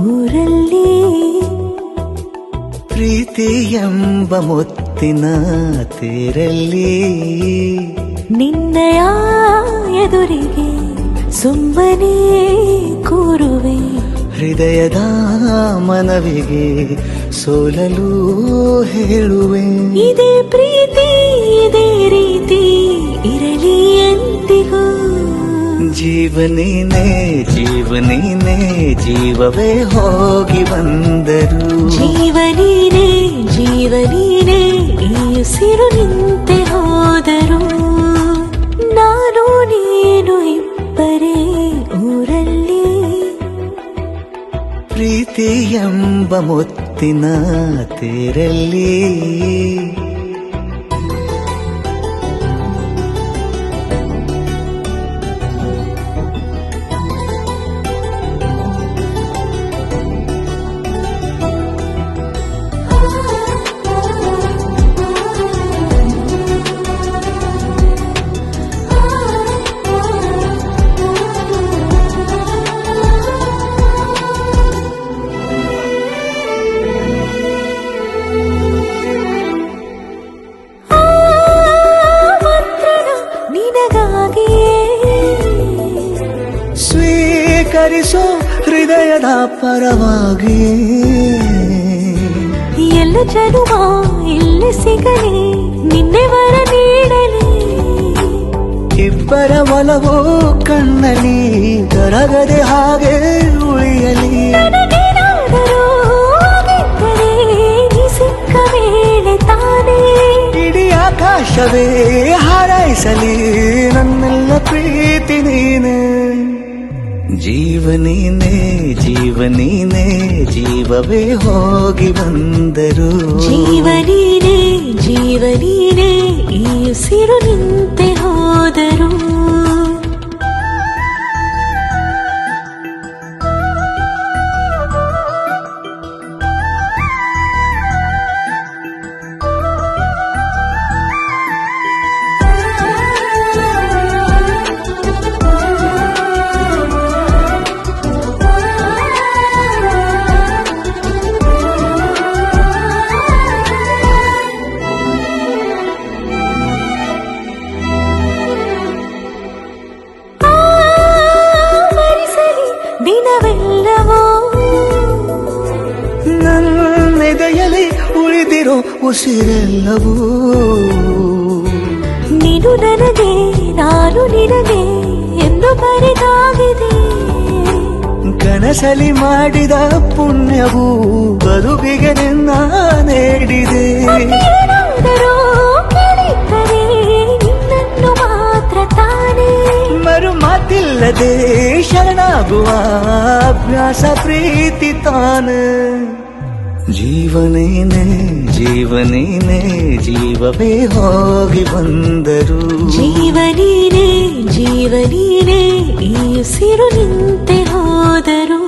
ಊರಲ್ಲಿ ಪ್ರೀತಿ ಎಂಬ ಮುತ್ತಿನ ತೇರಲ್ಲಿ ನಿನ್ನಯ ಎದುರಿಗೆ ಸುಮ್ಮನೆ ಕೂರುವೆ ಹೃದಯದ ಮನವಿಗೆ ಸೋಲಲು ಹೇಳುವೆ ಇದೇ ಪ್ರೀತಿ ಇದೇ ರೀತಿ ಇರಲಿ ಎಂದಿಗೂ ಜೀವನೇನೆ ಜೀವನೇನೆ ಜೀವವೇ ಹೋಗಿ ಬಂದರು ಜೀವನೀನೇ ಜೀವನೀನೇ ಈ ಉಸಿರು ನಿಂತೆ ಹೋದರು ನಾನು ನೀನು ಇಬ್ಬರೇ ಊರಲ್ಲಿ ಪ್ರೀತಿ ಎಂಬ ಮುತ್ತಿನ ತೇರಲ್ಲಿ ಸ್ವೀಕರಿಸೋ ಹೃದಯದ ಪರವಾಗಿ ಎಲ್ಲ ಜನುಮ ಇಲ್ಲಿ ಸಿಗಲಿ ನಿನ್ನೆ ವರ ನೀಡಲಿ ಇಬ್ಬರ ಒಲವು ಕಣ್ಣಲ್ಲಿ ಕರಗದೆ ಹಾಗೆ ಉಳಿಯಲಿ ನನಗೇನಾದರೂ ಆಗಿದ್ದರೆ ನೀ ಸಿಕ್ಕ ವೇಳೆ ತಾನೇ ಇಡೀ ಆಕಾಶವೇ ಹಾರೈಸಲಿ ನನ್ನೆಲ್ಲ ಪ್ರೀತಿ ನೀನೆ ಜೀವನೀನೇ ಜೀವನೀನೇ ಜೀವವೇ ಹೋಗಿ ಬಂದರು ಜೀವನೀನೇ ಜೀವನೀನೇ ಈ ಉಸಿರು ನಿಂತೆ ಹೋದರು ದಿನವೆಲ್ಲವೋ ನನ್ನೆದೆಯಲ್ಲಿ ಉಳಿದಿರೋ ಉಸಿರೆಲ್ಲವೂ ನೀನು ನನಗೆ ನಾನು ನಿನಗೆ ಎಂದು ಬರೆದಾಗಿದೆ ಕನಸಲಿ ಮಾಡಿದ ಪುಣ್ಯವು ಬದುಕಿಗೆ ನಿನ್ನ ನೀಡಿದೆ ಏನಾದರೂ ಕೇಳಿದ್ದರೆ ನಿನ್ನನ್ನು ಮಾತ್ರ ತಾನೇ ಮರು ಮಾತಿಲ್ಲದೆ ಶರಣಾಗುವ ಅಭ್ಯಾಸ ಪ್ರೀತಿ ತಾನೆ ಜೀವನೇನೆ ಜೀವನೇನೆ ಜೀವವೇ ಹೋಗಿ ಬಂದರು ಜೀವನೀನೇ ಜೀವನೀನೇ ಈ ಉಸಿರು ನಿಂತೆ ಹೋದರು